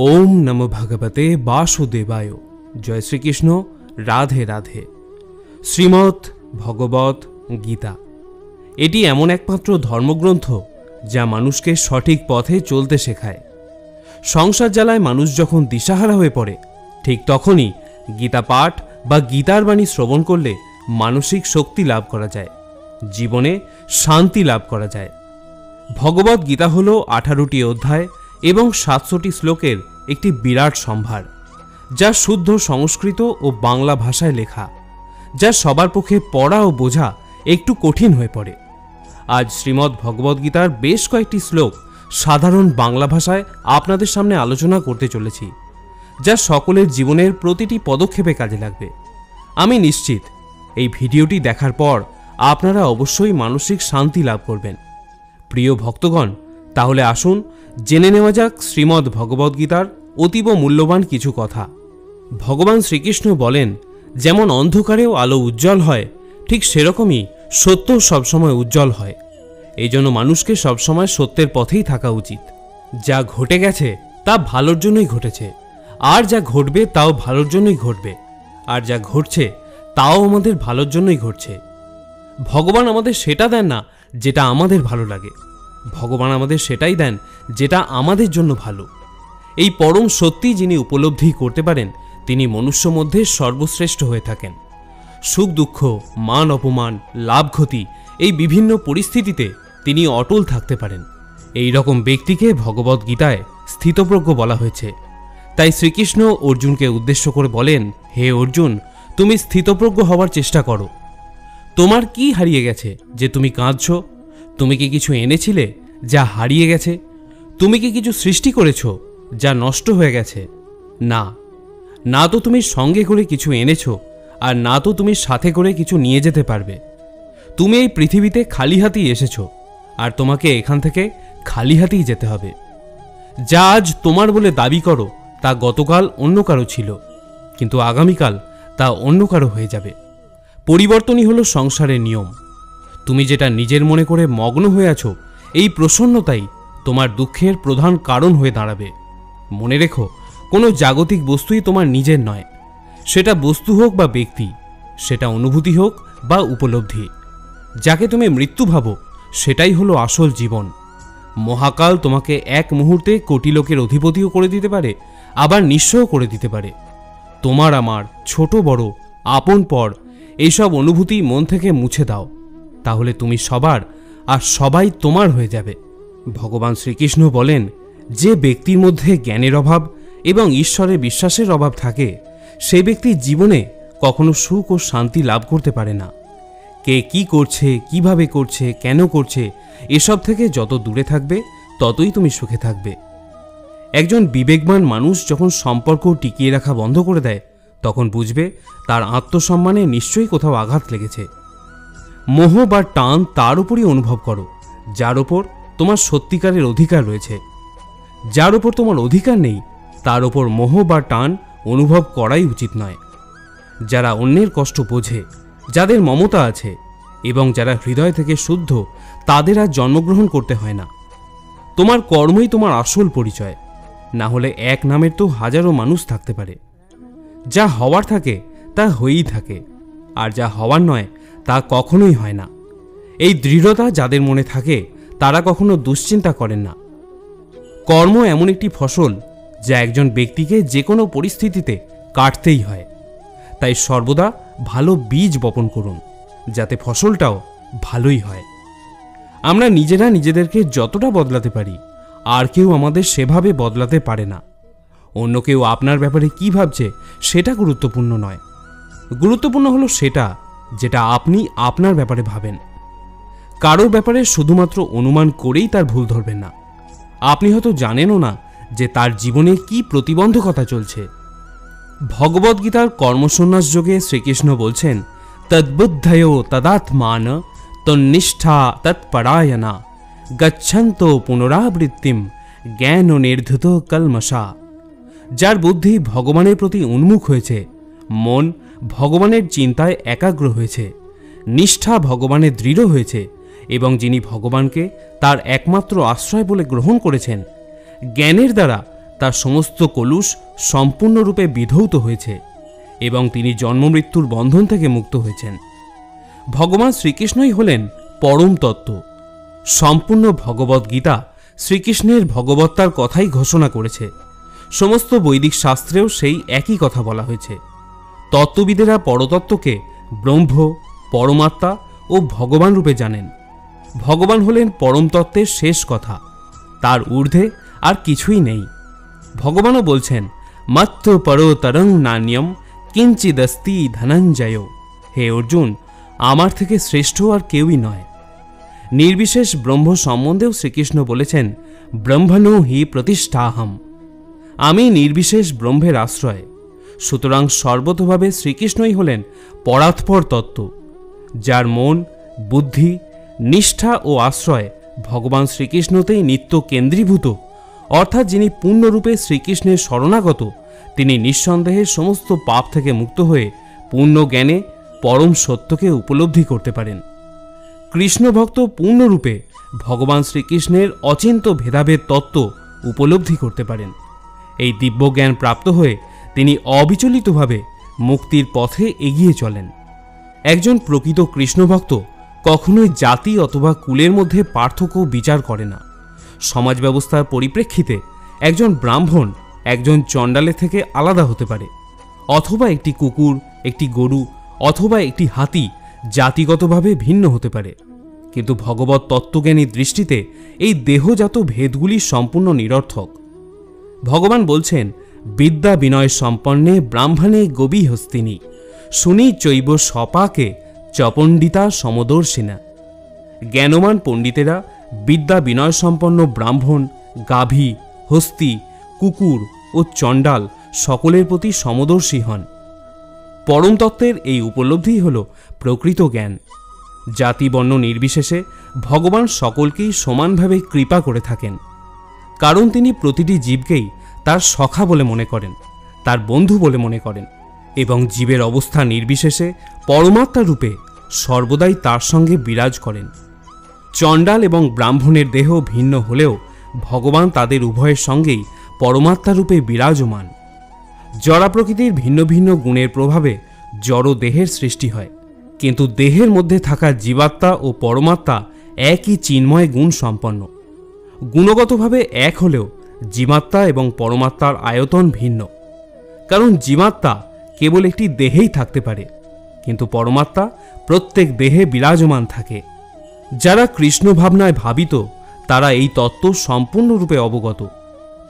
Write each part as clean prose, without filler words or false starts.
ओम नमो भगवते वासुदेवाय। जय श्रीकृष्ण। राधे राधे। শ্রীমদ্ ভগবত গীতা এটি এমন একমাত্র ধর্মগ্রন্থ যা মানুষকে সঠিক পথে চলতে শেখায়। সংসার জ্বালায় মানুষ যখন দিশাহারা হয়ে পড়ে, ঠিক তখনই গীতা পাঠ বা গীতার বাণী শ্রবণ করলে মানসিক শক্তি লাভ করা যায়, জীবনে শান্তি লাভ করা যায়। ভগবত গীতা হল 18টি অধ্যায় এবং 700টি শ্লোকের একটি বিরাট সম্ভার, যা শুদ্ধ সংস্কৃত ও বাংলা ভাষায় লেখা, যা সবার পক্ষে পড়া ও বোঝা একটু কঠিন হয়ে পড়ে। আজ শ্রীমদ্ ভগবদ্গীতার বেশ কয়েকটি শ্লোক সাধারণ বাংলা ভাষায় আপনাদের সামনে আলোচনা করতে চলেছি, যা সকলের জীবনের প্রতিটি পদক্ষেপে কাজে লাগবে। আমি নিশ্চিত এই ভিডিওটি দেখার পর আপনারা অবশ্যই মানসিক শান্তি লাভ করবেন। প্রিয় ভক্তগণ, তাহলে আসুন জেনে নেওয়া যাক শ্রীমদ্ ভগবদ্গীতার অতীব মূল্যবান কিছু কথা। ভগবান শ্রীকৃষ্ণ বলেন, যেমন অন্ধকারেও আলো উজ্জ্বল হয়, ঠিক সেরকমই সত্য সবসময় উজ্জ্বল হয়। এই জন্য মানুষকে সবসময় সত্যের পথেই থাকা উচিত। যা ঘটে গেছে তা ভালোর জন্যই ঘটেছে, আর যা ঘটবে তাও ভালোর জন্যই ঘটবে, আর যা ঘটছে তাও আমাদের ভালোর জন্যই ঘটছে। ভগবান আমাদের সেটা দেন না যেটা আমাদের ভালো লাগে, ভগবান আমাদের সেটাই দেন যেটা আমাদের জন্য ভালো। এই পরম সত্যি যিনি উপলব্ধি করতে পারেন, তিনি মনুষ্য মধ্যে সর্বশ্রেষ্ঠ হয়ে থাকেন। সুখ দুঃখ, মান অপমান, লাভ ক্ষতি, এই বিভিন্ন পরিস্থিতিতে তিনি অটল থাকতে পারেন। এই রকম ব্যক্তিকে ভগবদ্গীতায় স্থিতপ্রজ্ঞ বলা হয়েছে। তাই শ্রীকৃষ্ণ অর্জুনকে উদ্দেশ্য করে বলেন, হে অর্জুন, তুমি স্থিতপ্রজ্ঞ হওয়ার চেষ্টা করো। তোমার কি হারিয়ে গেছে যে তুমি কাঁদছ? তুমি কি কিছু এনেছিলে যা হারিয়ে গেছে? তুমি কি কিছু সৃষ্টি করেছ যা নষ্ট হয়ে গেছে? না, না তো তুমি সঙ্গে করে কিছু এনেছো, আর না তো তুমি সাথে করে কিছু নিয়ে যেতে পারবে। তুমি এই পৃথিবীতে খালি হাতেই এসেছো, আর তোমাকে এখান থেকে খালি হাতেই যেতে হবে। যা আজ তোমার বলে দাবি করো তা গতকাল অন্য কারো ছিল, কিন্তু আগামীকাল তা অন্য কারো হয়ে যাবে। পরিবর্তনই হলো সংসারের নিয়ম। তুমি যেটা নিজের মনে করে মগ্ন হয়ে আছো, এই প্রসন্নতাই তোমার দুঃখের প্রধান কারণ হয়ে দাঁড়াবে। মনে রেখো, কোনো জাগতিক বস্তুই তোমার নিজের নয়। সেটা বস্তু হোক বা ব্যক্তি, সেটা অনুভূতি হোক বা উপলব্ধি। যাকে তুমি মৃত্যু ভাবো, সেটাই হলো আসল জীবন। মহাকাল তোমাকে এক মুহূর্তে কোটি লোকের অধিপতিও করে দিতে পারে, আবার নিঃস্বও করে দিতে পারে। তোমার আমার, ছোট বড়, আপন পর, এইসব অনুভূতি মন থেকে মুছে দাও, তাহলে তুমি সবার আর সবাই তোমার হয়ে যাবে। ভগবান শ্রীকৃষ্ণ বলেন, যে ব্যক্তির মধ্যে জ্ঞানের অভাব এবং ঈশ্বরের বিশ্বাসের অভাব থাকে, সেই ব্যক্তি জীবনে কখনো সুখ ও শান্তি লাভ করতে পারে না। কে কি করছে, কিভাবে করছে, কেন করছে, এসব থেকে যত দূরে থাকবে ততই তুমি সুখে থাকবে। একজন বিবেকবান মানুষ যখন সম্পর্ক টিকিয়ে রাখা বন্ধ করে দেয়, তখন বুঝবে তার আত্মসম্মানে নিশ্চয়ই কোথাও আঘাত লেগেছে। মোহ বা টান তার উপরই অনুভব করো যার ওপর তোমার সত্যিকারের অধিকার রয়েছে। যার ওপর তোমার অধিকার নেই, তার ওপর মোহ বা টান অনুভব করাই উচিত নয়। যারা অন্যের কষ্ট বোঝে, যাদের মমতা আছে এবং যারা হৃদয় থেকে শুদ্ধ, তাদের আর জন্মগ্রহণ করতে হয় না। তোমার কর্মই তোমার আসল পরিচয়, না হলে এক নামের তো হাজারো মানুষ থাকতে পারে। যা হওয়ার থাকে তা হয়েই থাকে, আর যা হওয়ার নয় তা কখনোই হয় না। এই দৃঢ়তা যাদের মনে থাকে, তারা কখনো দুশ্চিন্তা করেন না। কর্ম এমন একটি ফসল যা একজন ব্যক্তিকে যে কোনো পরিস্থিতিতে কাটতেই হয়। তাই সর্বদা ভালো বীজ বপন করুন, যাতে ফসলটাও ভালোই হয়। আমরা নিজেরা নিজেদেরকে যতটা বদলাতে পারি, আর কেউ আমাদের সেভাবে বদলাতে পারে না। অন্য কেউ আপনার ব্যাপারে কি ভাবছে সেটা গুরুত্বপূর্ণ নয়। গুরুত্বপূর্ণ হলো সেটা যেটা আপনি আপনার ব্যাপারে ভাবেন। কারোর ব্যাপারে শুধুমাত্র অনুমান করেই তার ভুল ধরবেন না। আপনি হয়তো জানেনও না যে তার জীবনে কি প্রতিবন্ধকতা চলছে। ভগবদ্গীতার কর্মসন্ন্যাস যোগে শ্রীকৃষ্ণ বলছেন, তদ্বুদ্ধয় তদাত্মান তন্নিষ্ঠা তৎপরায়ণা গচ্ছন্ত পুনরাবৃত্তিম জ্ঞান নির্ধুত কলমশা। যার বুদ্ধি ভগবানের প্রতি উন্মুখ হয়েছে, মন ভগবানের চিন্তায় একাগ্র হয়েছে, নিষ্ঠা ভগবানে দৃঢ় হয়েছে, এবং যিনি ভগবানকে তার একমাত্র আশ্রয় বলে গ্রহণ করেছেন, জ্ঞানের দ্বারা তার সমস্ত কলুষ সম্পূর্ণরূপে বিধৌত হয়েছে এবং তিনি জন্মমৃত্যুর বন্ধন থেকে মুক্ত হয়েছেন। ভগবান শ্রীকৃষ্ণই হলেন পরম তত্ত্ব। সম্পূর্ণ ভগবদ্গীতা শ্রীকৃষ্ণের ভগবত্তার কথাই ঘোষণা করেছে। সমস্ত বৈদিক শাস্ত্রেও সেই একই কথা বলা হয়েছে। তত্ত্ববিদেরা পরতত্ত্বকে ব্রহ্ম, পরমাত্মা ও ভগবান রূপে জানেন। ভগবান হলেন পরম তত্ত্বের শেষ কথা, তার ঊর্ধ্বে আর কিছুই নেই। ভগবানও বলছেন, মত্ত পরতরং নান্যম কিঞ্চিদস্তি ধনঞ্জয়। হে অর্জুন, আমার থেকে শ্রেষ্ঠ আর কেউই নয়। নির্বিশেষ ব্রহ্ম সম্বন্ধেও শ্রীকৃষ্ণ বলেছেন, ব্রহ্মণো হি প্রতিষ্ঠাহম। আমি নির্বিশেষ ব্রহ্মের আশ্রয়। সুতরাং সর্বতভাবে শ্রীকৃষ্ণই হলেন পরাৎপর তত্ত্ব, যার মন, বুদ্ধি, নিষ্ঠা ও আশ্রয় ভগবান শ্রীকৃষ্ণতেই নিত্য কেন্দ্রীভূত। অর্থাৎ যিনি পূর্ণরূপে শ্রীকৃষ্ণের শরণাগত, তিনি নিঃসন্দেহে সমস্ত পাপ থেকে মুক্ত হয়ে পূর্ণ জ্ঞানে পরম সত্যকে উপলব্ধি করতে পারেন। কৃষ্ণ ভক্ত পূর্ণরূপে ভগবান শ্রীকৃষ্ণের অচিন্ত ভেদাভেদ তত্ত্ব উপলব্ধি করতে পারেন। এই দিব্যজ্ঞান প্রাপ্ত হয়ে তিনি অবিচলিতভাবে মুক্তির পথে এগিয়ে চলেন। একজন প্রকৃত কৃষ্ণভক্ত কখনোই জাতি অথবা কুলের মধ্যে পার্থক্য বিচার করে না। সমাজ ব্যবস্থার পরিপ্রেক্ষিতে একজন ব্রাহ্মণ একজন চণ্ডালের থেকে আলাদা হতে পারে, অথবা একটি কুকুর, একটি গরু অথবা একটি হাতি জাতিগতভাবে ভিন্ন হতে পারে। কিন্তু ভগবত তত্ত্বজ্ঞানীর দৃষ্টিতে এই দেহজাত ভেদগুলি সম্পূর্ণ নিরর্থক। ভগবান বলছেন, বিদ্যা বিনয় সম্পন্নে ব্রাহ্মণে গবী হস্তিনী শুনি চৈব সপাকে চপণ্ডিতা সমদর্শিনা। জ্ঞানমান পণ্ডিতেরা বিদ্যা বিনয় সম্পন্ন ব্রাহ্মণ, গাভী, হস্তি, কুকুর ও চণ্ডাল সকলের প্রতি সমদর্শী হন। পরম তত্ত্বের এই উপলব্ধি হল প্রকৃত জ্ঞান। জাতি বর্ণ নির্বিশেষে ভগবান সকলকেই সমানভাবে কৃপা করে থাকেন, কারণ তিনি প্রতিটি জীবকেই তার সখা বলে মনে করেন, তার বন্ধু বলে মনে করেন এবং জীবের অবস্থা নির্বিশেষে পরমাত্মা রূপে সর্বদাই তার সঙ্গে বিরাজ করেন। চণ্ডাল এবং ব্রাহ্মণের দেহ ভিন্ন হলেও ভগবান তাদের উভয়ের সঙ্গেই পরমাত্মা রূপে বিরাজমান। জড়া প্রকৃতির ভিন্ন ভিন্ন গুণের প্রভাবে জড় দেহের সৃষ্টি হয়, কিন্তু দেহের মধ্যে থাকা জীবাত্মা ও পরমাত্মা একই চিন্ময় গুণ সম্পন্ন। গুণগতভাবে এক হলেও জীবাত্মা এবং পরমাত্মার আয়তন ভিন্ন, কারণ জীবাত্মা কেবল একটি দেহেই থাকতে পারে, কিন্তু পরমাত্মা প্রত্যেক দেহে বিরাজমান থাকে। যারা কৃষ্ণ ভাবনায় ভাবিত তারা এই তত্ত্ব সম্পূর্ণরূপে অবগত,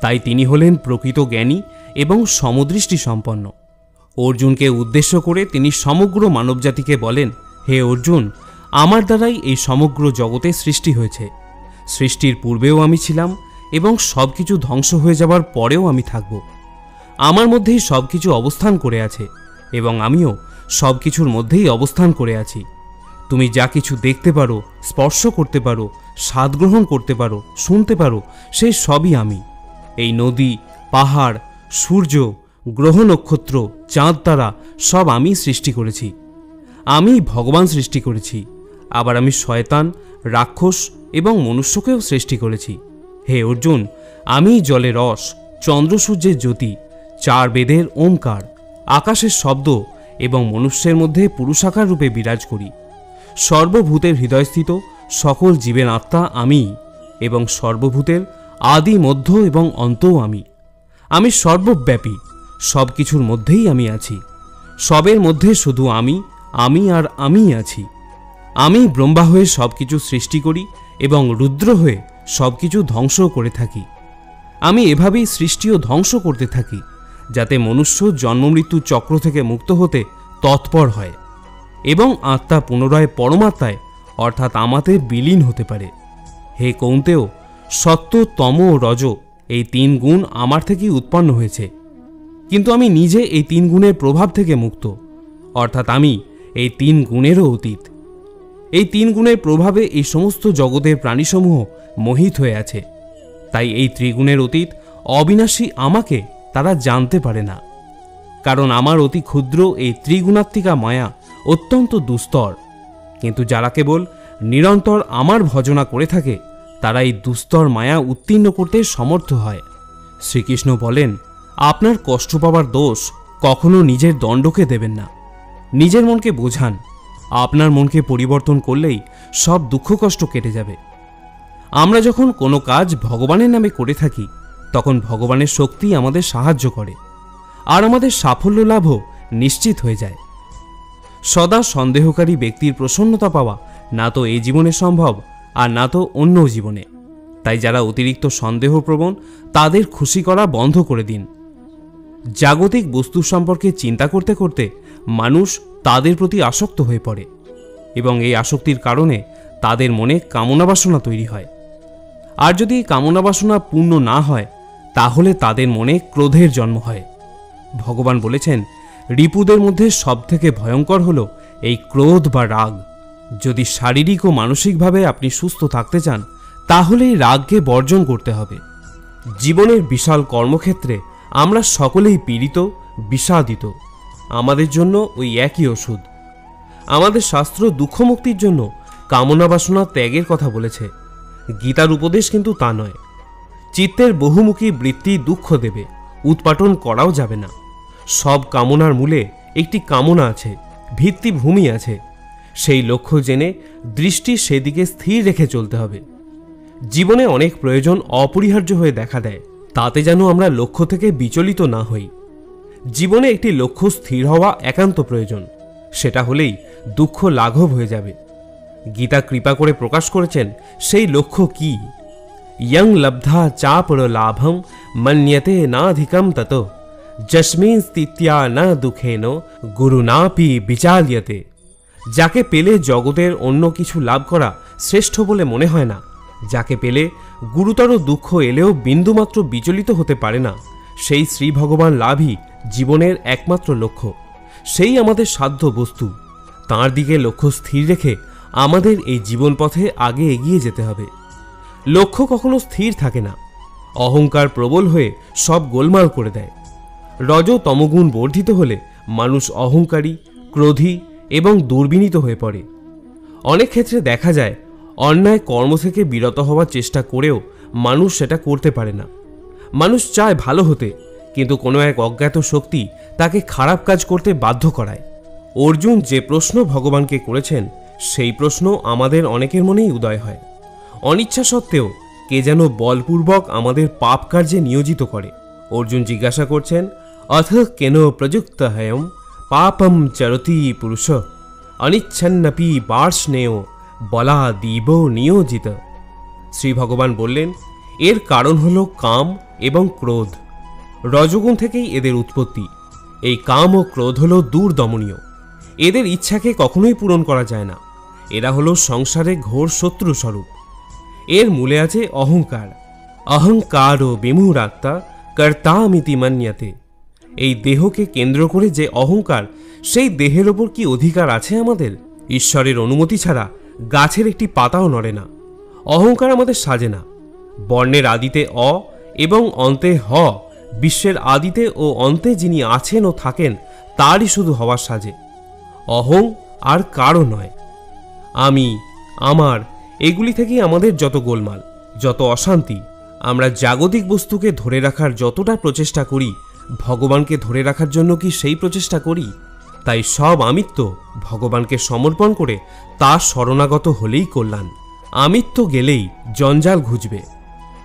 তাই তিনি হলেন প্রকৃত জ্ঞানী এবং সমদৃষ্টি সম্পন্ন। অর্জুনকে উদ্দেশ্য করে তিনি সমগ্র মানবজাতিকে বলেন, হে অর্জুন, আমার দ্বারাই এই সমগ্র জগতে সৃষ্টি হয়েছে। সৃষ্টির পূর্বেও আমি ছিলাম এবং সব কিছু ধ্বংস হয়ে যাবার পরেও আমি থাকব। আমার মধ্যেই সব কিছু অবস্থান করে আছে এবং আমিও সব কিছুর মধ্যেই অবস্থান করে আছি। তুমি যা কিছু দেখতে পারো, স্পর্শ করতে পারো, স্বাদ গ্রহণ করতে পারো, শুনতে পারো, সেই সবই আমি। এই নদী, পাহাড়, সূর্য, গ্রহ নক্ষত্র, চাঁদ তারা সব আমি সৃষ্টি করেছি। আমি ভগবান সৃষ্টি করেছি। আবার আমি শয়তান, রাক্ষস এবং মনুষ্যকেও সৃষ্টি করেছি। হে অর্জুন, আমি জলের রস, চন্দ্র সূর্যের জ্যোতি, চার বেদের ওমকার, আকাশের শব্দ এবং মনুষ্যের মধ্যে পুরুষাকার রূপে বিরাজ করি। সর্বভূতের হৃদয়স্থিত সকল জীবের আত্মা আমি এবং সর্বভূতের আদি, মধ্য এবং অন্তও আমি। আমি সর্বব্যাপী, সব কিছুর মধ্যেই আমি আছি। সবের মধ্যে শুধু আমি, আমি আর আমিই আছি। আমি ব্রহ্মা হয়ে সব কিছু সৃষ্টি করি এবং রুদ্র হয়ে সব কিছু ধ্বংস করে থাকি। আমি এভাবেই সৃষ্টি ও ধ্বংস করতে থাকি, যাতে মনুষ্য জন্মমৃত্যু চক্র থেকে মুক্ত হতে তৎপর হয় এবং আত্মা পুনরায় পরমাত্মায় অর্থাৎ আমাতে বিলীন হতে পারে। হে কৌন্তেয়, সত্য, তম ও রজ এই তিন গুণ আমার থেকেই উৎপন্ন হয়েছে, কিন্তু আমি নিজে এই তিন গুণের প্রভাব থেকে মুক্ত, অর্থাৎ আমি এই তিন গুণেরও অতীত। এই তিন গুণের প্রভাবে এই সমস্ত জগতের প্রাণীসমূহ মোহিত হয়ে আছে। তাই এই ত্রিগুণের অতীত অবিনাশী আমাকে তারা জানতে পারে না, কারণ আমার অতি ক্ষুদ্র এই ত্রিগুণাত্মিকা মায়া অত্যন্ত দুস্তর। কিন্তু যারা কেবল নিরন্তর আমার ভজনা করে থাকে তারা এই দুস্তর মায়া উত্তীর্ণ করতে সমর্থ হয়। শ্রীকৃষ্ণ বলেন, আপনার কষ্ট পাওয়ার দোষ কখনো নিজের দণ্ডকে দেবেন না। নিজের মনকে বোঝান, আপনার মনকে পরিবর্তন করলেই সব দুঃখ কষ্ট কেটে যাবে। আমরা যখন কোনো কাজ ভগবানের নামে করে থাকি, তখন ভগবানের শক্তি আমাদের সাহায্য করে, আর আমাদের সাফল্য লাভও নিশ্চিত হয়ে যায়। সদা সন্দেহকারী ব্যক্তির প্রসন্নতা পাওয়া না তো এই জীবনে সম্ভব, আর না তো অন্য জীবনে। তাই যারা অতিরিক্ত সন্দেহপ্রবণ, তাদের খুশি করা বন্ধ করে দিন। জাগতিক বস্তু সম্পর্কে চিন্তা করতে করতে মানুষ তাদের প্রতি আসক্ত হয়ে পড়ে, এবং এই আসক্তির কারণে তাদের মনে কামনা বাসনা তৈরি হয়। আর যদি কামনা বাসনা পূর্ণ না হয়, তাহলে তাদের মনে ক্রোধের জন্ম হয়। ভগবান বলেছেন, রিপুদের মধ্যে সবথেকে ভয়ঙ্কর হল এই ক্রোধ বা রাগ। যদি শারীরিক ও মানসিকভাবে আপনি সুস্থ থাকতে চান, তাহলে এই রাগকে বর্জন করতে হবে। জীবনের বিশাল কর্মক্ষেত্রে আমরা সকলেই পীড়িত, বিষাদিত। আমাদের জন্য ওই একই ওষুধ। আমাদের শাস্ত্র দুঃখমুক্তির জন্য কামনা বাসনা ত্যাগের কথা বলেছে। গীতার উপদেশ কিন্তু তা নয়। চিত্তের বহুমুখী বৃত্তি দুঃখ দেবে, উৎপাটন করাও যাবে না। সব কামনার মূলে একটি কামনা আছে, ভিত্তিভূমি আছে। সেই লক্ষ্য জেনে দৃষ্টি সেদিকে স্থির রেখে চলতে হবে। জীবনে অনেক প্রয়োজন অপরিহার্য হয়ে দেখা দেয়, তাতে যেন আমরা লক্ষ্য থেকে বিচলিত না হই। জীবনে একটি লক্ষ্য স্থির হওয়া একান্ত প্রয়োজন। সেটা হলেই দুঃখ লাঘব হয়ে যাবে। গীতা কৃপা করে প্রকাশ করেছেন সেই লক্ষ্য কি। ইয়ং লব্ধা চাপর লাভম মন্যতে নাধিকম তত যস্মিন স্থিত্যা না দুঃখেন গুরুনাপি বিচাল্যতে। যাকে পেলে জগতের অন্য কিছু লাভ করা শ্রেষ্ঠ বলে মনে হয় না, যাকে পেলে গুরুতর দুঃখ এলেও বিন্দুমাত্র বিচলিত হতে পারে না, সেই শ্রী ভগবান লাভই জীবনের একমাত্র লক্ষ্য। সেই আমাদের সাধ্য বস্তু। তাঁর দিকে লক্ষ্য স্থির রেখে আমাদের এই জীবন পথে আগে এগিয়ে যেতে হবে। লক্ষ্য কখনো স্থির থাকে না। অহংকার প্রবল হয়ে সব গোলমাল করে দেয়। রজ তমগুণ বর্ধিত হলে মানুষ অহংকারী, ক্রোধী এবং দুর্বিনীত হয়ে পড়ে। অনেক ক্ষেত্রে দেখা যায় অন্যায় কর্ম থেকে বিরত হওয়ার চেষ্টা করেও মানুষ সেটা করতে পারে না। মানুষ চায় ভালো হতে, কিন্তু কোনো এক অজ্ঞাত শক্তি তাকে খারাপ কাজ করতে বাধ্য করায়। অর্জুন যে প্রশ্ন ভগবানকে করেছেন, সেই প্রশ্ন আমাদের অনেকের মনেই উদয় হয়। অনিচ্ছা সত্ত্বেও কে যেন বলপূর্বক আমাদের পাপ কার্যে নিয়োজিত করে। অর্জুন জিজ্ঞাসা করছেন, অথ কেন প্রযুক্ত হয়ম পাপম চরতি পুরুষ অনিচ্ছন্নপি বার্ষ্ণেয় বলা দিব নিয়োজিত। শ্রী ভগবান বললেন, এর কারণ হল কাম এবং ক্রোধ। রজগুণ থেকেই এদের উৎপত্তি। এই কাম ও ক্রোধ হল দুর্দমনীয়। এদের ইচ্ছাকে কখনোই পূরণ করা যায় না। এরা হলো সংসারে ঘোর শত্রু স্বরূপ। এর মূলে আছে অহংকার। অহংকার ও বিমূঢ়াত্মা কর্তামিতি মন্যতে। এই দেহকে কেন্দ্র করে যে অহংকার, সেই দেহের ওপর কি অধিকার আছে আমাদের? ঈশ্বরের অনুমতি ছাড়া গাছের একটি পাতাও নড়ে না। অহংকার আমাদের সাজে না। বর্ণের আদিতে অ এবং অন্তে হ, বিশ্বের আদিতে ও অন্তে যিনি আছেন ও থাকেন, তারই শুধু হওয়ার সাজে। অহং আর কারও নয়। আমি, আমার, এগুলি থেকেই আমাদের যত গোলমাল, যত অশান্তি। আমরা জাগতিক বস্তুকে ধরে রাখার যতটা প্রচেষ্টা করি, ভগবানকে ধরে রাখার জন্য কি সেই প্রচেষ্টা করি? তাই সব আমিত্ব ভগবানকে সমর্পণ করে তার শরণাগত হলেই কল্যাণ। আমিত্ব গেলেই জঞ্জাল ঘুচবে।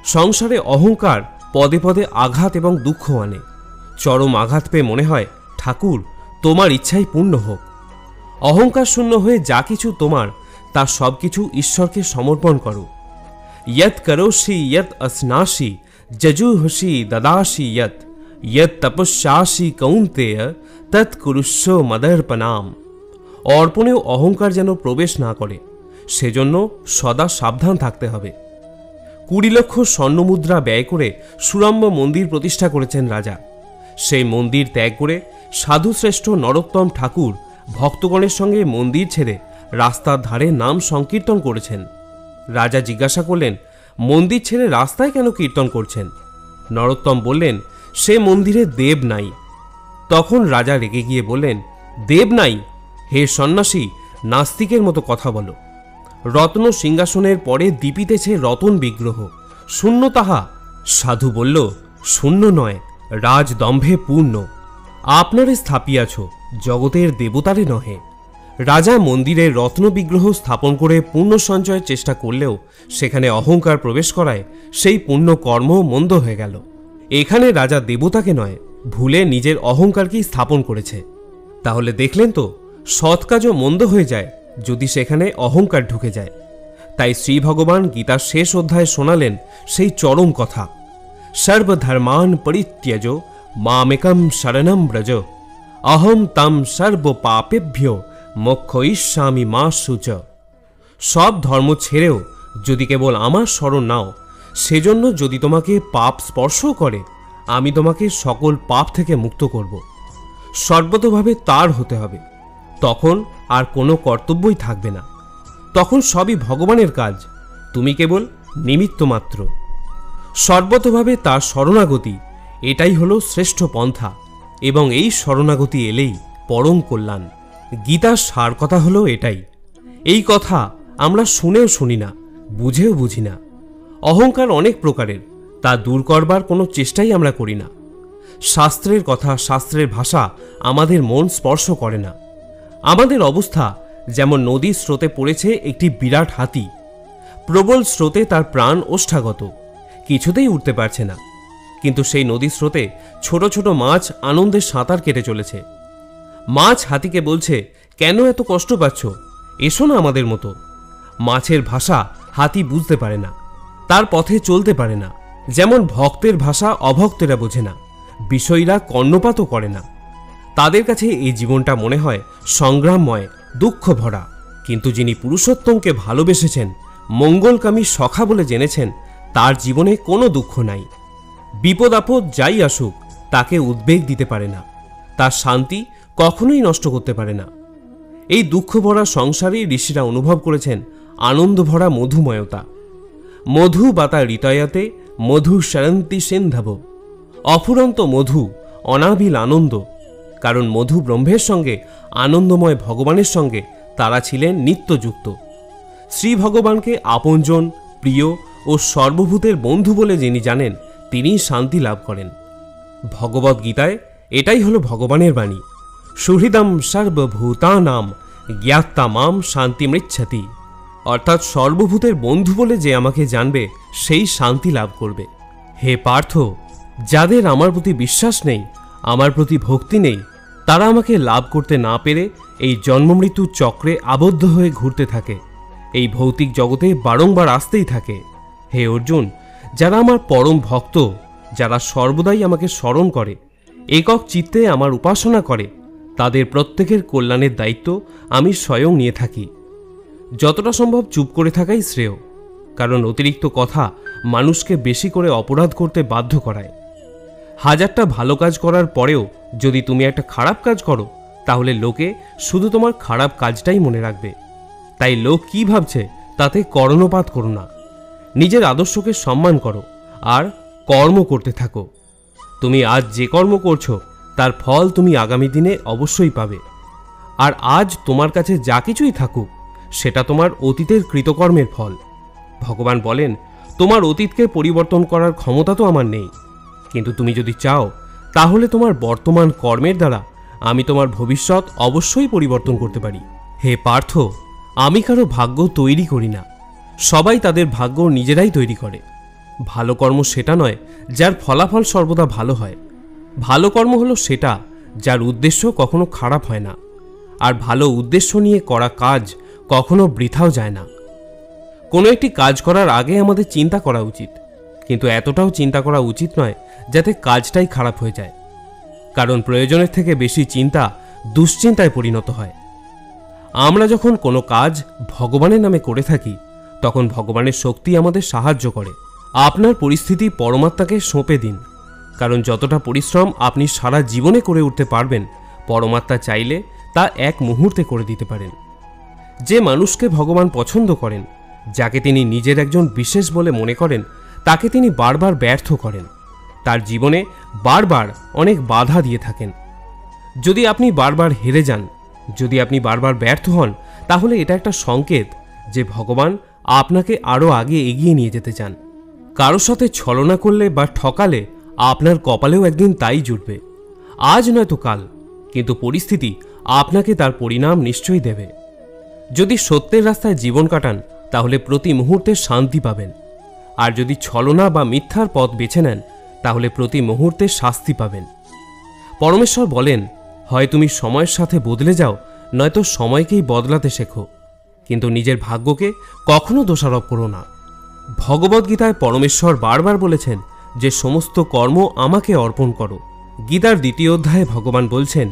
সংসারে অহংকার পদে পদে আঘাত এবং দুঃখ আনে। চরম আঘাত পেয়ে মনে হয়, ঠাকুর তোমার ইচ্ছাই পূর্ণ হোক। অহংকার শূন্য হয়ে যা কিছু তোমার, তার সব কিছু ঈশ্বরকে সমর্পণ করো। यत् करोषि यत् अस्नासि जजुहसि ददासि यत् तपस्यासि कौन्तेय तत् कुरुष्व मदर्पणाम। অর্পণেও অহংকার যেন প্রবেশ না করে, সেজন্য সদা সাবধান থাকতে হবে। 20 লক্ষ স্বর্ণমুদ্রা ব্যয় করে সুরম্য মন্দির প্রতিষ্ঠা করেছেন রাজা। সেই মন্দির ত্যাগ করে সাধুশ্রেষ্ঠ নরোত্তম ঠাকুর ভক্তগণের সঙ্গে মন্দির ছেড়ে রাস্তার ধারে নাম সংকীর্তন করেছেন। রাজা জিজ্ঞাসা করলেন, মন্দির ছেড়ে রাস্তায় কেন কীর্তন করছেন? নরোত্তম বললেন, সে মন্দিরে দেব নাই। তখন রাজা রেগে গিয়ে বললেন, দেব নাই? হে সন্ন্যাসী, নাস্তিকের মতো কথা বলো। রত্ন সিংহাসনের পরে দীপিতেছে রতন বিগ্রহ, শূন্য তাহা। সাধু বলল, শূন্য নয়, রাজদম্ভে পূর্ণ। আপনারে স্থাপিয়াছ, জগতের দেবতারে নহে। রাজা মন্দিরে রত্নবিগ্রহ স্থাপন করে পুণ্য সঞ্চয়ের চেষ্টা করলেও সেখানে অহংকার প্রবেশ করায় সেই পুণ্য কর্ম মন্দ হয়ে গেল। এখানে রাজা দেবতাকে নয়, ভুলে নিজের অহংকারকেই স্থাপন করেছে। তাহলে দেখলেন তো, সৎ কাজও মন্দ হয়ে যায় যদি সেখানে অহংকার ঢুকে যায়। তাই শ্রী ভগবান গীতার শেষ অধ্যায়ে শোনালেন সেই চরম কথা, সর্বধর্মান পরিত্যজ মামেকম শরণম ব্রজ, অহম তম সর্ব পাপেভ্য মোক্ষয়িষ্যামি মা শুচ। সব ধর্ম ছেড়েও যদি কেবল আমার শরণ নাও, সেজন্য যদি তোমাকে পাপ স্পর্শ করে, আমি তোমাকে সকল পাপ থেকে মুক্ত করব। সর্বতভাবে তার হতে হবে, তখন আর কোনো কর্তব্যই থাকবে না। তখন সবই ভগবানের কাজ, তুমি কেবল নিমিত্ত মাত্র। সর্বতভাবে তার শরণাগতি, এটাই হলো শ্রেষ্ঠ পন্থা, এবং এই শরণাগতি এলেই পরম কল্যাণ। গীতার সার কথা হলো এটাই। এই কথা আমরা শুনেও শুনি না, বুঝেও বুঝি না। অহংকার অনেক প্রকারের, তা দূর করবার কোনো চেষ্টাই আমরা করি না। শাস্ত্রের কথা, শাস্ত্রের ভাষা আমাদের মন স্পর্শ করে না। আমাদের অবস্থা যেমন নদীর স্রোতে পড়েছে একটি বিরাট হাতি, প্রবল স্রোতে তার প্রাণ ওষ্ঠাগত, কিছুতেই উঠতে পারছে না। কিন্তু সেই নদীর স্রোতে ছোট ছোট মাছ আনন্দে সাঁতার কেটে চলেছে। মাছ হাতিকে বলছে, কেন এত কষ্ট পাচ্ছ, এসো না আমাদের মতো। মাছের ভাষা হাতি বুঝতে পারে না, তার পথে চলতে পারে না। যেমন ভক্তের ভাষা অভক্তেরা বোঝে না, বিষয়ীরা কর্ণপাতও করে না। তাদের কাছে এই জীবনটা মনে হয় সংগ্রামময়, দুঃখ ভরা। কিন্তু যিনি পুরুষোত্তমকে ভালোবেসেছেন, মঙ্গলকামী সখা বলে জেনেছেন, তার জীবনে কোনো দুঃখ নাই। বিপদ আপদ যাই আসুক, তাকে উদ্বেগ দিতে পারে না, তার শান্তি কখনোই নষ্ট করতে পারে না। এই দুঃখ ভরা সংসারেই ঋষিরা অনুভব করেছেন আনন্দ ভরা মধুময়তা। মধু বাতা ঋতয়াতে মধু সরন্তি সিন্ধব, অফুরন্ত মধু, অনাবিল আনন্দ। কারণ মধু ব্রহ্মের সঙ্গে, আনন্দময় ভগবানের সঙ্গে তারা ছিলেন নিত্যযুক্ত। শ্রী ভগবানকে আপনজন, প্রিয় ও সর্বভূতের বন্ধু বলে যিনি জানেন, তিনিই শান্তি লাভ করেন। ভগবদ্ গীতায় এটাই হলো ভগবানের বাণী, সুহৃদম সর্বভূতানাম জ্ঞাত্তা মাম শান্তি মৃচ্ছতি। অর্থাৎ সর্বভূতের বন্ধু বলে যে আমাকে জানবে, সেই শান্তি লাভ করবে। হে পার্থ, যাদের আমার প্রতি বিশ্বাস নেই, আমার প্রতি ভক্তি নেই, তারা আমাকে লাভ করতে না পেরে এই জন্মমৃত্যুর চক্রে আবদ্ধ হয়ে ঘুরতে থাকে, এই ভৌতিক জগতে বারংবার আসতেই থাকে। হে অর্জুন, যারা আমার পরম ভক্ত, যারা সর্বদাই আমাকে স্মরণ করে, একক চিত্তে আমার উপাসনা করে, তাদের প্রত্যেকের কল্যাণের দায়িত্ব আমি স্বয়ং নিয়ে থাকি। যতটা সম্ভব চুপ করে থাকাই শ্রেয়, কারণ অতিরিক্ত কথা মানুষকে বেশি করে অপরাধ করতে বাধ্য করায়। হাজারটা ভালো কাজ করার পরেও যদি তুমি একটা খারাপ কাজ করো, তাহলে লোকে শুধু তোমার খারাপ কাজটাই মনে রাখবে। তাই লোক কি ভাবছে তাতে কর্ণপাত করো না, নিজের আদর্শকে সম্মান করো আর কর্ম করতে থাকো। তুমি আজ যে কর্ম করছো, তার ফল তুমি আগামী দিনে অবশ্যই পাবে। আর আজ তোমার কাছে যা কিছুই থাকুক, সেটা তোমার অতীতের কৃতকর্মের ফল। ভগবান বলেন, তোমার অতীতকে পরিবর্তন করার ক্ষমতা তো আমার নেই, কিন্তু তুমি যদি চাও, তাহলে তোমার বর্তমান কর্মের দ্বারা আমি তোমার ভবিষ্যৎ অবশ্যই পরিবর্তন করতে পারি। হে পার্থ, আমি কারো ভাগ্য তৈরি করি না, সবাই তাদের ভাগ্য নিজেরাই তৈরি করে। ভালো কর্ম সেটা নয় যার ফলাফল সর্বদা ভালো হয়। ভালো কর্ম হলো সেটা যার উদ্দেশ্য কখনো খারাপ হয় না, আর ভালো উদ্দেশ্য নিয়ে করা কাজ কখনো বৃথাও যায় না। কোনো একটি কাজ করার আগে আমাদের চিন্তা করা উচিত, কিন্তু এতটাও চিন্তা করা উচিত নয় যাতে কাজটাই খারাপ হয়ে যায়, কারণ প্রয়োজনের থেকে বেশি চিন্তা দুশ্চিন্তায় পরিণত হয়। আমরা যখন কোনো কাজ ভগবানের নামে করে থাকি, তখন ভগবানের শক্তি আমাদের সাহায্য করে। আপনার পরিস্থিতি পরমাত্মাকে সঁপে দিন, কারণ যতটা পরিশ্রম আপনি সারা জীবনে করে উঠতে পারবেন, পরমাত্মা চাইলে তা এক মুহূর্তে করে দিতে পারেন। যে মানুষকে ভগবান পছন্দ করেন, যাকে তিনি নিজের একজন বিশেষ বলে মনে করেন, তাকে তিনি বারবার ব্যর্থ করেন, তার জীবনে বারবার অনেক বাধা দিয়ে থাকেন। যদি আপনি বারবার হেরে যান, যদি আপনি বারবার ব্যর্থ হন, তাহলে এটা একটা সংকেত যে ভগবান আপনাকে আরও আগে এগিয়ে নিয়ে যেতে চান। কারোর সাথে ছলনা করলে বা ঠকালে আপনার কপালেও একদিন তাই জুটবে। আজ নয়তো কাল, কিন্তু পরিস্থিতি আপনাকে তার পরিণাম নিশ্চয়ই দেবে। যদি সত্যের রাস্তায় জীবন কাটান তাহলে প্রতি মুহূর্তে শান্তি পাবেন, আর যদি ছলনা বা মিথ্যার পথ বেছে নেন তাহলে প্রতি মুহূর্তে শাস্তি পাবেন। পরমেশ্বর বলেন, হয় তুমি সময়ের সাথে বদলে যাও, নয়তো সময়কেই বদলাতে শেখো, কিন্তু নিজের ভাগ্যকে কখনো দোষারোপ করো না। ভগবদ্গীতায় পরমেশ্বর বারবার বলেছেন যে সমস্ত কর্ম আমাকে অর্পণ করো। গীতার 2য় অধ্যায়ে ভগবান বলছেন,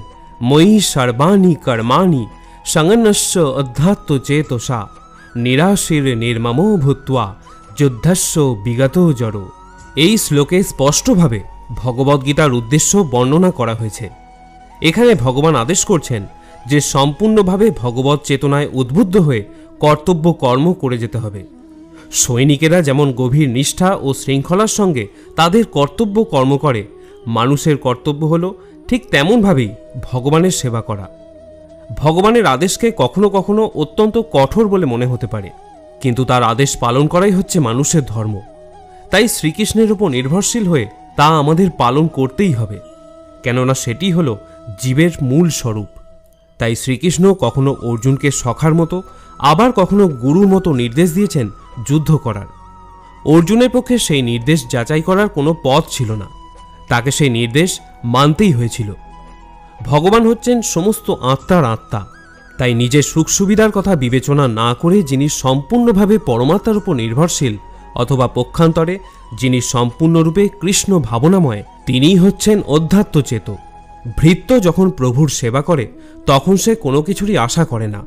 ময়ি সর্বাণি কর্মাণি সঙ্গন্যস্য অধ্যাত্ম চেতসা নিরাশির নির্মমো ভূত্বা যুদ্ধস্য বিগত জড়ো। এই শ্লোকে স্পষ্টভাবে ভগবদ্গীতার উদ্দেশ্য বর্ণনা করা হয়েছে। এখানে ভগবান আদেশ করছেন যে সম্পূর্ণভাবে ভগবৎ চেতনায় উদ্বুদ্ধ হয়ে কর্তব্য কর্ম করে যেতে হবে। সৈনিকেরা যেমন গভীর নিষ্ঠা ও শৃঙ্খলার সঙ্গে তাদের কর্তব্য কর্ম করে, মানুষের কর্তব্য হল ঠিক তেমনভাবেই ভগবানের সেবা করা। ভগবানের আদেশকে কখনো কখনো অত্যন্ত কঠোর বলে মনে হতে পারে, কিন্তু তার আদেশ পালন করাই হচ্ছে মানুষের ধর্ম। তাই শ্রীকৃষ্ণের উপর নির্ভরশীল হয়ে তা আমাদের পালন করতেই হবে, কেননা সেটি হল জীবের মূল স্বরূপ। তাই শ্রীকৃষ্ণ কখনো অর্জুনকে সখার মতো, আবার কখনো গুরুর মতো নির্দেশ দিয়েছেন যুদ্ধ করার। অর্জুনের পক্ষে সেই নির্দেশ যাচাই করার কোনো পথ ছিল না, তাকে সেই নির্দেশ মানতেই হয়েছিল। ভগবান হচ্ছেন সমস্ত আত্মার আত্মা, তাই নিজের সুখ সুবিধার কথা বিবেচনা না করে যিনি সম্পূর্ণভাবে পরমাত্মার উপর নির্ভরশীল, অথবা পক্ষান্তরে যিনি সম্পূর্ণরূপে কৃষ্ণ ভাবনাময়, তিনিই হচ্ছেন অধ্যাত্ম চেত। ভৃত্য যখন প্রভুর সেবা করে তখন সে কোনো কিছুরই আশা করে না।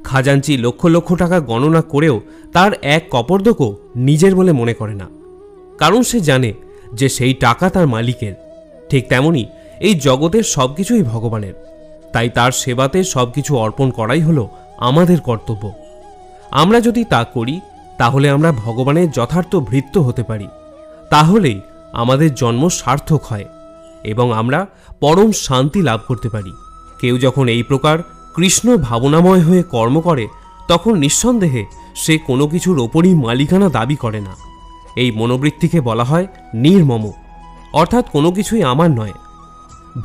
খাজাঞ্চি লক্ষ লক্ষ টাকা গণনা করেও তার এক কপর্দকও নিজের বলে মনে করে না, কারণ সে জানে যে সেই টাকা তার মালিকের। ঠিক তেমনি এই জগতের সবকিছুই ভগবানের, তাই তার সেবাতে সবকিছু অর্পণ করাই হলো আমাদের কর্তব্য। আমরা যদি তা করি তাহলে আমরা ভগবানের যথার্থ ভৃত্য হতে পারি, তাহলেই আমাদের জন্ম সার্থক হয় এবং আমরা পরম শান্তি লাভ করতে পারি। কেউ যখন এই প্রকার কৃষ্ণ ভাবনাময় হয়ে কর্ম করে তখন নিঃসন্দেহে সে কোনো কিছুর ওপরই মালিকানা দাবি করে না। এই মনোবৃত্তিকে বলা হয় নির্মম, অর্থাৎ কোনো কিছুই আমার নয়।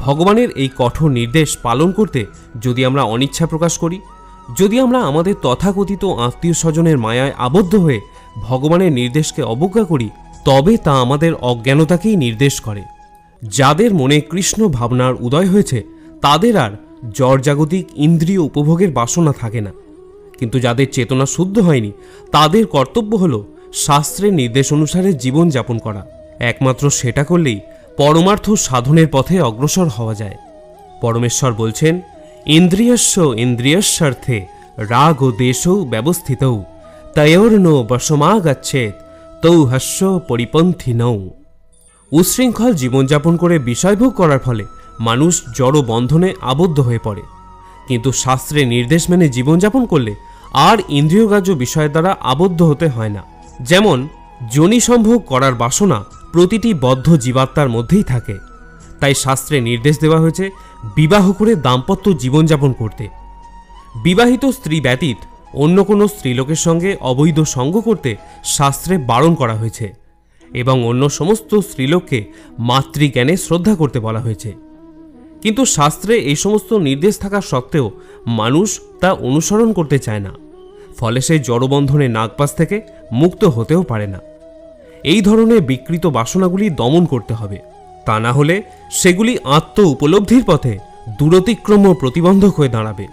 ভগবানের এই কঠোর নির্দেশ পালন করতে যদি আমরা অনিচ্ছা প্রকাশ করি, যদি আমরা আমাদের তথাকথিত আত্মীয় স্বজনের মায়ায় আবদ্ধ হয়ে ভগবানের নির্দেশকে অবজ্ঞা করি, তবে তা আমাদের অজ্ঞানতাকেই নির্দেশ করে। যাদের মনে কৃষ্ণ ভাবনার উদয় হয়েছে তাদের আর জড়জাগতিক ইন্দ্রিয় উপভোগের বাসনা থাকে না, কিন্তু যাদের চেতনা শুদ্ধ হয়নি তাদের কর্তব্য হল শাস্ত্রের নির্দেশ অনুসারে জীবন যাপন করা। একমাত্র সেটা করলেই পরমার্থ সাধনের পথে অগ্রসর হওয়া যায়। পরমেশ্বর বলছেন, ইন্দ্রিয়স্য ইন্দ্রিয়স্যার্থে রাগ ও দেশৌ ব্যবস্থিতৌ তয়োর্ন বশমাগচ্ছেদ তৌ হস্য পরিপন্থী নৌ। উচ্ছৃঙ্খল জীবনযাপন করে বিষয়ভোগ করার ফলে মানুষ জড় বন্ধনে আবদ্ধ হয়ে পড়ে, কিন্তু শাস্ত্রের নির্দেশ মেনে জীবনযাপন করলে আর ইন্দ্রিয়গ্রাহ্য বিষয়ের দ্বারা আবদ্ধ হতে হয় না। যেমন যোনি সম্ভোগ করার বাসনা প্রতিটি বদ্ধ জীবাত্মার মধ্যেই থাকে, তাই শাস্ত্রে নির্দেশ দেওয়া হয়েছে বিবাহ করে দাম্পত্য জীবনযাপন করতে। বিবাহিত স্ত্রী ব্যতীত অন্য কোনো স্ত্রীলোকের সঙ্গে অবৈধ সঙ্গ করতে শাস্ত্রে বারণ করা হয়েছে এবং অন্য সমস্ত স্ত্রীলোককে মাতৃজ্ঞানে শ্রদ্ধা করতে বলা হয়েছে। কিন্তু শাস্ত্রে এই সমস্ত নির্দেশ থাকা সত্ত্বেও মানুষ তা অনুসরণ করতে চায় না, ফলে সেই জড়বন্ধনে নাগপাশ থেকে মুক্ত হতেও পারে না। এই ধরনের বিকৃত বাসনাগুলি দমন করতে হবে, তা না হলে সেগুলি আত্ম উপলব্ধির পথে দূরতিক্রম প্রতিবন্ধক হয়ে দাঁড়াবে।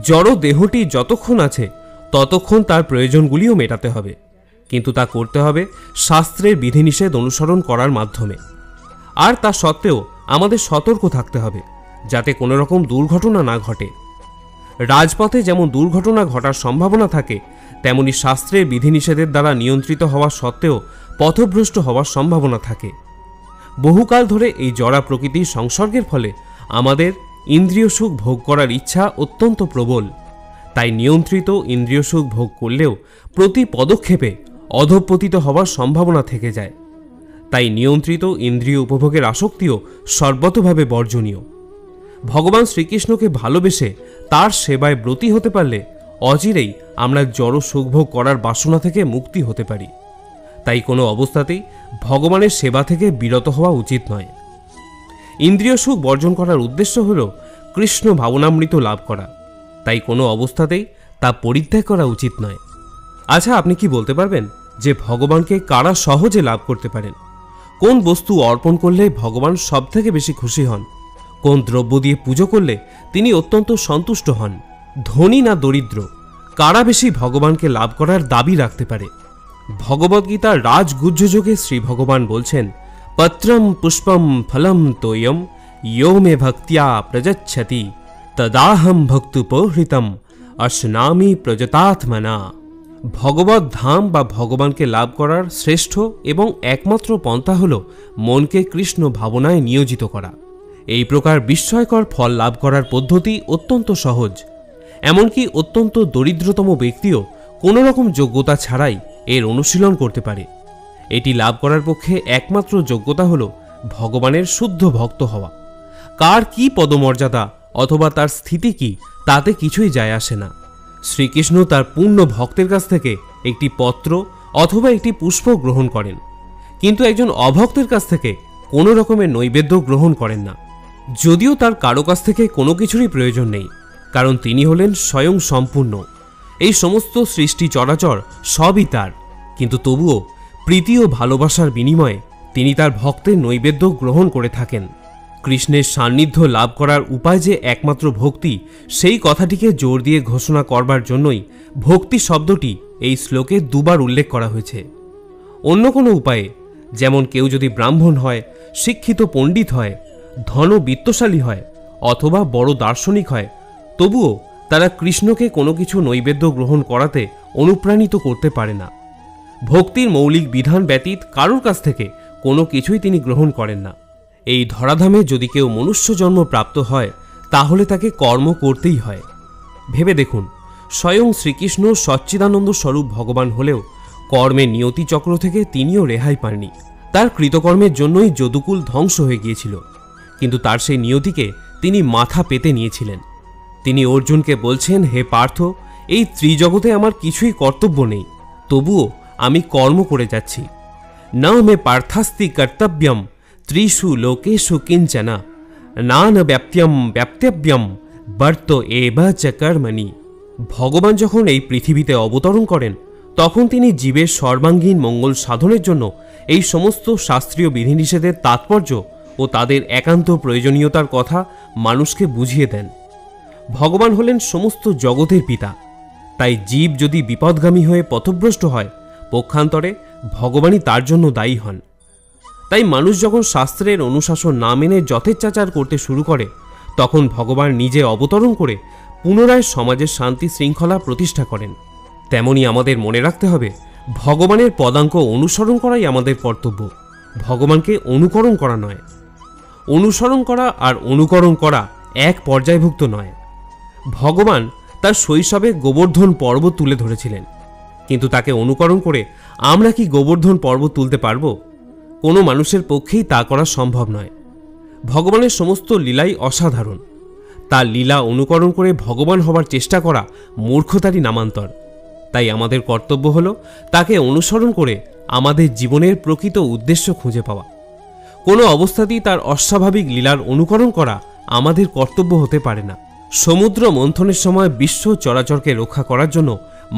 জড় দেহটি যতক্ষণ আছে ততক্ষণ তার প্রয়োজনগুলিও মেটাতে হবে, কিন্তু তা করতে হবে শাস্ত্রের বিধিনিষেধ অনুসরণ করার মাধ্যমে। আর তা সত্ত্বেও আমাদের সতর্ক থাকতে হবে যাতে কোনো রকম দুর্ঘটনা না ঘটে। রাজপথে যেমন দুর্ঘটনা ঘটার সম্ভাবনা থাকে, তেমনি শাস্ত্রের বিধিনিষেধের দ্বারা নিয়ন্ত্রিত হওয়া সত্ত্বেও পথভ্রষ্ট হওয়ার সম্ভাবনা থাকে। বহুকাল ধরে এই জড়া প্রকৃতির সংসর্গের ফলে আমাদের ইন্দ্রিয় সুখ ভোগ করার ইচ্ছা অত্যন্ত প্রবল, তাই নিয়ন্ত্রিত ইন্দ্রিয় সুখ ভোগ করলেও প্রতি পদক্ষেপে অধঃপতিত হওয়ার সম্ভাবনা থেকে যায়। তাই নিয়ন্ত্রিত ইন্দ্রিয় উপভোগের আসক্তিও সর্বতভাবে বর্জনীয়। ভগবান শ্রীকৃষ্ণকে ভালোবেসে তার সেবায় ব্রতী হতে পারলে অচিরেই আমরা জড় সুখভোগ করার বাসনা থেকে মুক্তি হতে পারি। তাই কোনো অবস্থাতেই ভগবানের সেবা থেকে বিরত হওয়া উচিত নয়। ইন্দ্রিয় সুখ বর্জন করার উদ্দেশ্য হল কৃষ্ণ ভাবনামৃত লাভ করা, তাই কোনো অবস্থাতেই তা পরিত্যাগ করা উচিত নয়। আচ্ছা, আপনি কি বলতে পারবেন যে ভগবানকে কারা সহজে লাভ করতে পারেন? কোন বস্তু অর্পণ করলে ভগবান সবথেকে বেশি খুশি হন? কোন দ্রব্য দিয়ে পুজো করলে তিনি অত্যন্ত সন্তুষ্ট হন? ধনী না দরিদ্র, কারা বেশি ভগবানকে লাভ করার দাবি রাখতে পারে? ভগবদ্গীতার রাজগুহ্যযোগে শ্রী ভগবান বলছেন, পত্রম পুষ্পম ফলম তোয়ম ইয়ো মে ভক্তিয়া প্রযচ্ছতি তদাহম ভক্তুপহৃতম অশ্নামি প্রজতাত্মনা। ভগবত ধাম বা ভগবানকে লাভ করার শ্রেষ্ঠ এবং একমাত্র পন্থা হল মনকে কৃষ্ণ ভাবনায় নিয়োজিত করা। এই প্রকার বিস্ময়কর ফল লাভ করার পদ্ধতি অত্যন্ত সহজ। এমনকি অত্যন্ত দরিদ্রতম ব্যক্তিও কোনো রকম যোগ্যতা ছাড়াই এর অনুশীলন করতে পারে। এটি লাভ করার পক্ষে একমাত্র যোগ্যতা হল ভগবানের শুদ্ধ ভক্ত হওয়া। কার কি পদমর্যাদা অথবা তার স্থিতি কি, তাতে কিছুই যায় আসে না। শ্রীকৃষ্ণ তার পূর্ণ ভক্তের কাছ থেকে একটি পত্র অথবা একটি পুষ্প গ্রহণ করেন, কিন্তু একজন অভক্তের কাছ থেকে কোনো রকমের নৈবেদ্য গ্রহণ করেন না। যদিও তার কারো কাছ থেকে কোনো কিছুরই প্রয়োজন নেই, কারণ তিনি হলেন স্বয়ং সম্পূর্ণ। এই সমস্ত সৃষ্টি চরাচর সবই তার, কিন্তু তবুও প্রীতি ও ভালোবাসার বিনিময়ে তিনি তার ভক্তের নৈবেদ্য গ্রহণ করে থাকেন। কৃষ্ণের সান্নিধ্য লাভ করার উপায় যে একমাত্র ভক্তি, সেই কথাটিকে জোর দিয়ে ঘোষণা করবার জন্যই ভক্তি শব্দটি এই শ্লোকে দুবার উল্লেখ করা হয়েছে। অন্য কোনো উপায়ে, যেমন কেউ যদি ব্রাহ্মণ হয়, শিক্ষিত পণ্ডিত হয়, ধন বিত্তশালী হয় অথবা বড় দার্শনিক হয়, তবুও তারা কৃষ্ণকে কোনো কিছু নৈবেদ্য গ্রহণ করাতে অনুপ্রাণিত করতে পারে না। ভক্তির মৌলিক বিধান ব্যতীত কারোর কাছ থেকে কোনো কিছুই তিনি গ্রহণ করেন না। এই ধরাধামে যদি কেউ মনুষ্য জন্ম প্রাপ্ত হয়, তাহলে তাকে কর্ম করতেই হয়। ভেবে দেখুন, স্বয়ং শ্রীকৃষ্ণ সচ্চিদানন্দ স্বরূপ ভগবান হলেও কর্মের নিয়তি চক্র থেকে তিনিও রেহাই পাননি। তার কৃতকর্মের জন্যই যদুকুল ধ্বংস হয়ে গিয়েছিল, কিন্তু তার সেই নিয়তিকে তিনি মাথা পেতে নিয়েছিলেন। তিনি অর্জুনকে বলছেন, হে পার্থ, এই ত্রিজগতে আমার কিছুই কর্তব্য নেই, তবুও আমি কর্ম করে যাচ্ছি। না মে পার্থাস্তি কর্তব্যম ত্রিষু লোকেষু কিঞ্চনা না ন ব্যাপ্ত্যম ব্যাপ্তব্যম বর্ত এব চ কর্মণি। ভগবান যখন এই পৃথিবীতে অবতরণ করেন, তখন তিনি জীবের সর্বাঙ্গীন মঙ্গল সাধনের জন্য এই সমস্ত শাস্ত্রীয় বিধিনিষেধের তাৎপর্য ও তাদের একান্ত প্রয়োজনীয়তার কথা মানুষকে বুঝিয়ে দেন। ভগবান হলেন সমস্ত জগতের পিতা, তাই জীব যদি বিপদগামী হয়ে পথভ্রষ্ট হয়, পক্ষান্তরে ভগবানই তার জন্য দায়ী হন। তাই মানুষ যখন শাস্ত্রের অনুশাসন না মেনে যথেচ্ছাচার করতে শুরু করে, তখন ভগবান নিজে অবতরণ করে পুনরায় সমাজের শান্তি শৃঙ্খলা প্রতিষ্ঠা করেন। তেমনি আমাদের মনে রাখতে হবে, ভগবানের পদাঙ্ক অনুসরণ করাই আমাদের কর্তব্য, ভগবানকে অনুকরণ করা নয়। অনুসরণ করা আর অনুকরণ করা এক পর্যায়ভুক্ত নয়। ভগবান তার শৈশবে গোবর্ধন পর্বত তুলে ধরেছিলেন, কিন্তু তাকে অনুকরণ করে আমরা কি গোবর্ধন পর্বত তুলতে পারব? কোনো মানুষের পক্ষেই তা করা সম্ভব নয়। ভগবানের সমস্ত লীলাই অসাধারণ। তার লীলা অনুকরণ করে ভগবান হবার চেষ্টা করা মূর্খতারই নামান্তর। তাই আমাদের কর্তব্য হল তাকে অনুসরণ করে আমাদের জীবনের প্রকৃত উদ্দেশ্য খুঁজে পাওয়া। কোনো অবস্থাতেই তার অস্বাভাবিক লীলার অনুকরণ করা আমাদের কর্তব্য হতে পারে না। সমুদ্র মন্থনের সময় বিশ্ব চরাচরকে রক্ষা করার জন্য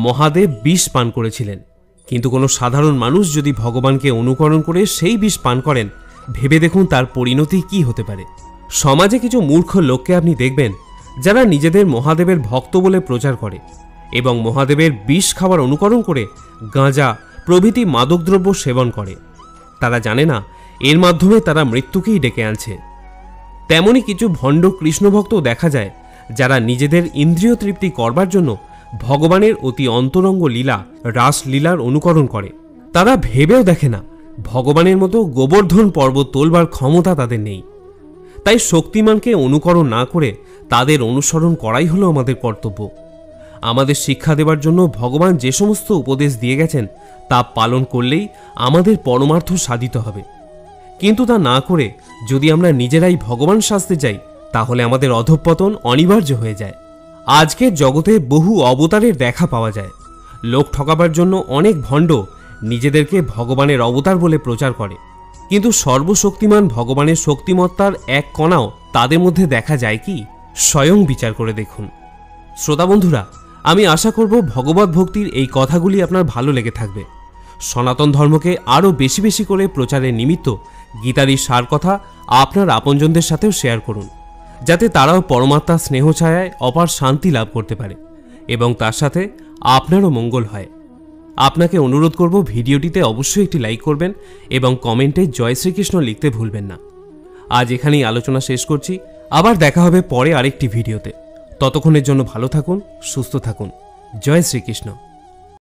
মহাদেব বিষ পান করেছিলেন, কিন্তু কোনো সাধারণ মানুষ যদি ভগবানকে অনুকরণ করে সেই বিষ পান করেন, ভেবে দেখুন তার পরিণতি কি হতে পারে। সমাজে কিছু মূর্খ লোককে আপনি দেখবেন, যারা নিজেদের মহাদেবের ভক্ত বলে প্রচার করে এবং মহাদেবের বিষ খাবার অনুকরণ করে গাঁজা প্রভৃতি মাদকদ্রব্য সেবন করে। তারা জানে না এর মাধ্যমে তারা মৃত্যুকেই ডেকে আনছে। তেমনি কিছু ভণ্ড কৃষ্ণভক্তও দেখা যায়, যারা নিজেদের ইন্দ্রিয় তৃপ্তি করবার জন্য ভগবানের অতি অন্তরঙ্গ লীলা রাসলীলার অনুকরণ করে। তারা ভেবেও দেখে না ভগবানের মতো গোবর্ধন পর্বত তোলবার ক্ষমতা তাদের নেই। তাই শক্তিমানকে অনুকরণ না করে তাদের অনুসরণ করাই হলো আমাদের কর্তব্য। আমাদের শিক্ষা দেবার জন্য ভগবান যে সমস্ত উপদেশ দিয়ে গেছেন, তা পালন করলেই আমাদের পরমার্থ সাধিত হবে। কিন্তু তা না করে যদি আমরা নিজেরাই ভগবান সাজতে যাই, তাহলে আমাদের অধঃপতন অনিবার্য হয়ে যায়। আজকের জগতে বহু অবতারের দেখা পাওয়া যায়। লোক ঠকাবার জন্য অনেক ভণ্ড নিজেদেরকে ভগবানের অবতার বলে প্রচার করে, কিন্তু সর্বশক্তিমান ভগবানের শক্তিমত্তার এক কণাও তাদের মধ্যে দেখা যায় কি? স্বয়ং বিচার করে দেখুন। শ্রোতা বন্ধুরা, আমি আশা করব ভগবত ভক্তির এই কথাগুলি আপনার ভালো লেগে থাকবে। সনাতন ধর্মকে আরও বেশি বেশি করে প্রচারের নিমিত্ত গীতার এই সার কথা আপনার আপনজনদের সাথেও শেয়ার করুন, যাতে তারাও পরমাত্মার স্নেহ ছায়ায় অপার শান্তি লাভ করতে পারে এবং তার সাথে আপনারও মঙ্গল হয়। আপনাকে অনুরোধ করব ভিডিওটিতে অবশ্যই একটি লাইক করবেন এবং কমেন্টে জয় শ্রীকৃষ্ণ লিখতে ভুলবেন না। আজ এখানেই আলোচনা শেষ করছি। আবার দেখা হবে পরে আরেকটি ভিডিওতে। ততক্ষণের জন্য ভালো থাকুন, সুস্থ থাকুন। জয় শ্রীকৃষ্ণ।